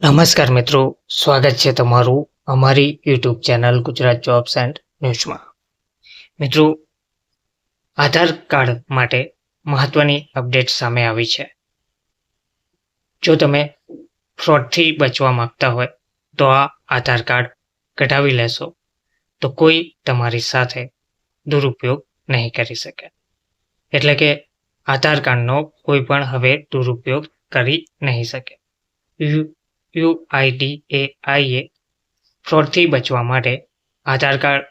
નમસ્કાર મિત્રો, સ્વાગત છે તમારું અમારી YouTube channel Gujarat jobs and ન્યૂઝમાં. મિત્રો, આધાર કાર્ડ માટે મહત્વની અપડેટ સામે આવી છે. જો તમે ફ્રોડથી બચવા માંગતા હોય તો આ આધાર કાર્ડ કઢાવી લેશો તો કોઈ તમારી સાથે દુરુપયોગ નહીં કરી શકે. એટલે કે આધાર કાર્ડનો કોઈ પણ હવે દુરુપયોગ કરી નહીં શકે. UIDAI ફ્રોડથી બચવા માટે આધાર કાર્ડ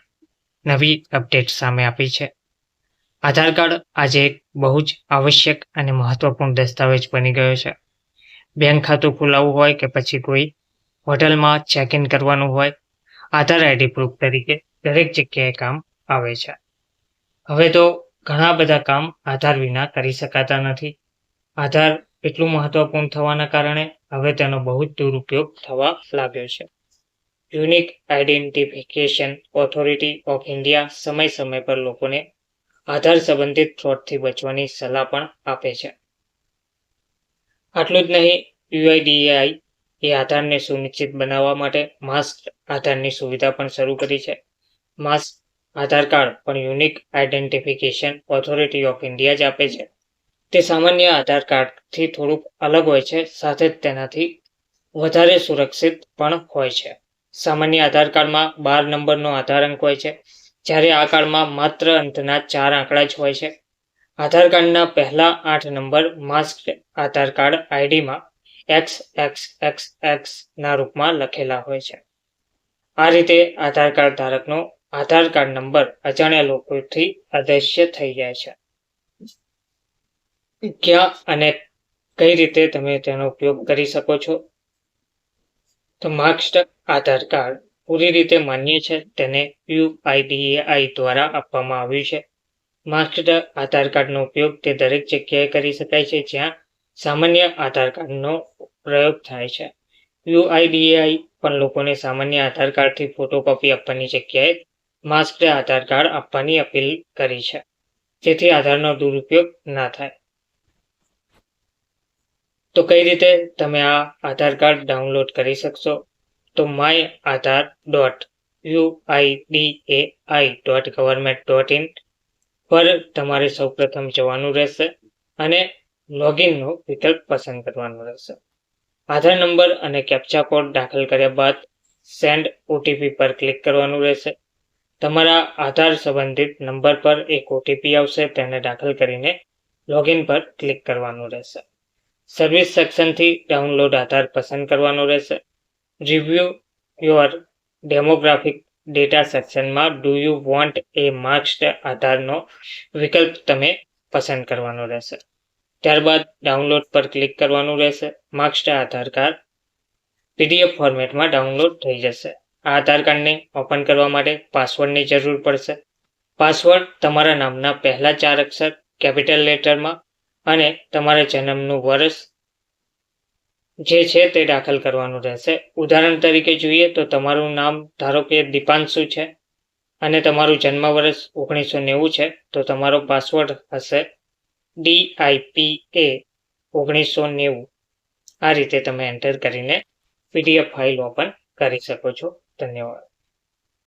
નવી અપડેટ સામે આપી છે. આધાર કાર્ડ આજે એક બહુ જ આવશ્યક અને મહત્વપૂર્ણ દસ્તાવેજ બની ગયો છે. બેંક ખાતું ખોલાવવું હોય કે પછી કોઈ હોટલમાં ચેક ઇન કરવાનું હોય, આધાર આઈડી પ્રૂફ તરીકે દરેક જગ્યાએ કામ આવે છે. હવે તો ઘણા બધા કામ આધાર વિના કરી શકાતા નથી. આધાર એટલું મહત્વપૂર્ણ થવાના કારણે હવે તેનો બહુ જ દુરુપયોગ થવા લાગ્યો છે. Unique identification authority of India સમય પર લોકોને આધાર સંબંધિત ફ્રોડથી બચવાની સલાહ પણ આપે છે. આટલું જ નહીં, UIDAI એ આધારને સુનિશ્ચિત બનાવવા માટે માસ્ક આધારની સુવિધા પણ શરૂ કરી છે. માસ્ક આધાર કાર્ડ પણ unique identification authority of India જ આપે છે. તે સામાન્ય આધાર કાર્ડથી થોડુંક અલગ હોય છે, સાથે જ તેનાથી વધારે સુરક્ષિત પણ હોય છે. સામાન્ય આધાર કાર્ડમાં 12 નંબરનો આધાર અંક હોય છે, જ્યારે આ કાર્ડમાં માત્ર અંતના 4 આંકડા જ હોય છે. આધાર કાર્ડના પહેલા 8 નંબર માસ્ક્ડ આધાર કાર્ડ આઈડીમાં XXXX ના રૂપમાં લખેલા હોય છે. આ રીતે આધાર કાર્ડ ધારકનો આધાર કાર્ડ નંબર અજાણ્યા લોકોથી અદૃશ્ય થઈ જાય છે. ક્યાં અને કઈ રીતે તમે તેનો ઉપયોગ કરી શકો છો? તો માસ્ક્ડ આધાર કાર્ડ પૂરી રીતે માન્ય છે. તેને UIDAI દ્વારા આપવામાં આવ્યું છે. માસ્ક્ડ આધાર કાર્ડનો ઉપયોગ તે દરેક જગ્યાએ કરી શકાય છે જ્યાં સામાન્ય આધાર કાર્ડનો પ્રયોગ થાય છે. UIDAI પણ લોકોને સામાન્ય આધાર કાર્ડથી ફોટોકોપી આપવાની જગ્યાએ માસ્ક્ડ આધાર કાર્ડ આપવાની અપીલ કરી છે, જેથી આધારનો દુરુપયોગ ના થાય. તો કઈ રીતે તમે આ આધાર કાર્ડ ડાઉનલોડ કરી શકશો? તો myAadhar.uidai.government.in પર તમારે સૌપ્રથમ જવાનું રહેશે અને લોગિનનો વિકલ્પ પસંદ કરવાનો રહેશે. આધાર નંબર અને કેપ્ચા કોડ દાખલ કર્યા બાદ સેન્ડ OTP પર ક્લિક કરવાનું રહેશે. તમારા આધાર સંબંધિત નંબર પર એક OTP આવશે, તેને દાખલ કરીને લોગિન પર ક્લિક કરવાનું રહેશે. સર્વિસ સેક્શનથી ડાઉનલોડ આધાર પસંદ કરવાનો રહેશે. રિવ્યુ યોર ડેમોગ્રાફિક ડેટા સેક્શનમાં do you want a masked આધારનો વિકલ્પ તમે પસંદ કરવાનો રહેશે. ત્યારબાદ ડાઉનલોડ પર ક્લિક કરવાનું રહેશે. માસ્ક્ડ આધાર કાર્ડ PDF ફોર્મેટમાં ડાઉનલોડ થઈ જશે. આ આધાર કાર્ડને ઓપન કરવા માટે પાસવર્ડની જરૂર પડશે. પાસવર્ડ તમારા નામના પહેલા 4 અક્ષર કેપિટલ લેટરમાં અને તમારા જન્મનું વર્ષ જે છે તે દાખલ કરવાનું રહેશે. ઉદાહરણ તરીકે જોઈએ તો તમારું નામ ધારો કે દીપાંશુ છે અને તમારું જન્મ વર્ષ 1990 છે, તો તમારો પાસવર્ડ હશે DIPA 1990. આ રીતે તમે એન્ટર કરીને PDF ફાઇલ ઓપન કરી શકો છો. ધન્યવાદ.